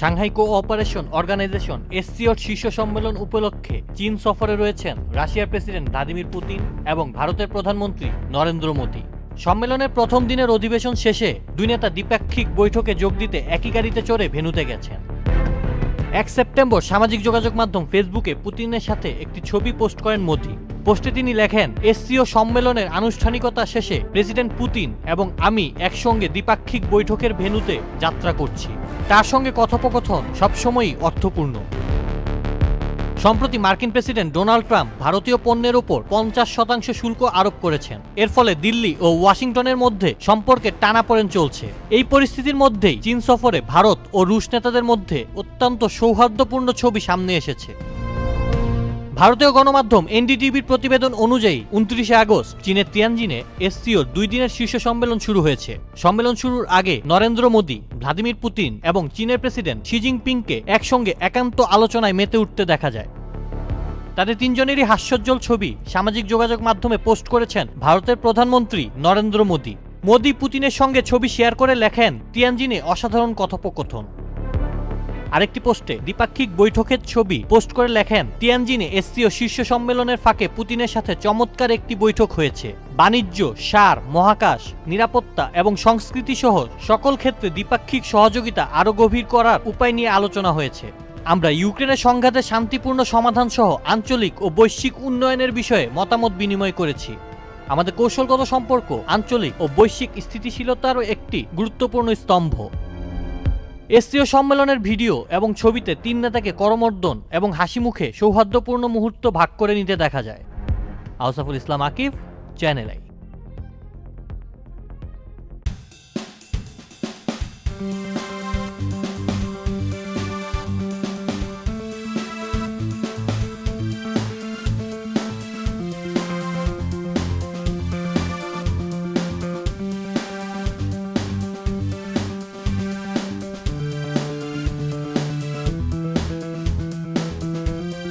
Shanghai cooperation organisation এসসিওর শীর্ষ সম্মেলন উপলক্ষে চীন সফরে রয়েছেন রাশিয়ার প্রেসিডেন্ট ভ্লাদিমির পুতিন এবং ভারতের প্রধানমন্ত্রী নরেন্দ্র মোদি। সম্মেলনের প্রথম দিনের অধিবেশন শেষে দুই নেতা দ্বিপাক্ষিক বৈঠকে যোগ দিতে একই গাড়িতে চড়ে ভেন্যুতে গেছেন। 1 সেপ্টেম্বর সামাজিক যোগাযোগ মাধ্যম ফেসবুকে পুতিনের সাথে একটি ছবি পোস্ট করেন মোদি। পোস্টে তিনি লেখেন, এসসিও সম্মেলনের আনুষ্ঠানিকতা শেষে প্রেসিডেন্ট পুতিন এবং আমি একসঙ্গে দ্বিপাক্ষিক বৈঠকের ভেন্যুতে যাত্রা করছি। তার সঙ্গে কথোপকথন সবসময়ই অর্থপূর্ণ। সম্প্রতি মার্কিন প্রেসিডেন্ট ডোনাল্ড ট্রাম্প ভারতীয় পণ্যের ওপর 50% শুল্ক আরোপ করেছেন। এর ফলে দিল্লি ও ওয়াশিংটনের মধ্যে সম্পর্কে টানাপোড়েন চলছে। এই পরিস্থিতির মধ্যেই চীন সফরে ভারত ও রুশ নেতাদের মধ্যে অত্যন্ত সৌহার্দ্যপূর্ণ ছবি সামনে এসেছে। ভারতীয় গণমাধ্যম এনডিটিভির প্রতিবেদন অনুযায়ী 29 আগস্ট চীনের তিয়ানজিনে এসসিওর 2 দিনের শীর্ষ সম্মেলন শুরু হয়েছে। সম্মেলন শুরুর আগে নরেন্দ্র মোদি, ভ্লাদিমির পুতিন এবং চীনের প্রেসিডেন্ট শি জিনপিংকে একসঙ্গে একান্ত আলোচনায় মেতে উঠতে দেখা যায়। তাদের তিনজনেরই হাস্যোজ্জ্বল ছবি সামাজিক যোগাযোগ মাধ্যমে পোস্ট করেছেন ভারতের প্রধানমন্ত্রী নরেন্দ্র মোদি। মোদি পুতিনের সঙ্গে ছবি শেয়ার করে লেখেন, তিয়ানজিনে অসাধারণ কথোপকথন। আরেকটি পোস্টে দ্বিপাক্ষিক বৈঠকের ছবি পোস্ট করে লেখেন, তিয়ানজিনে এসসিও শীর্ষ সম্মেলনের ফাঁকে পুতিনের সাথে চমৎকার একটি বৈঠক হয়েছে। বাণিজ্য, সার, মহাকাশ, নিরাপত্তা এবং সংস্কৃতি সহ সকল ক্ষেত্রে দ্বিপাক্ষিক সহযোগিতা আরও গভীর করার উপায় নিয়ে আলোচনা হয়েছে। আমরা ইউক্রেনের সংঘাতের শান্তিপূর্ণ সমাধান সহ আঞ্চলিক ও বৈশ্বিক উন্নয়নের বিষয়ে মতামত বিনিময় করেছি। আমাদের কৌশলগত সম্পর্ক আঞ্চলিক ও বৈশ্বিক স্থিতিশীলতারও একটি গুরুত্বপূর্ণ স্তম্ভ। এসসিও সম্মেলনের ভিডিও এবং ছবিতে 3 নেতাকে করমর্দন এবং হাসি মুখে সৌহার্দ্যপূর্ণ মুহূর্ত ভাগ করে নিতে দেখা যায়। আউসাফুল ইসলাম আকিব, চ্যানেল আই।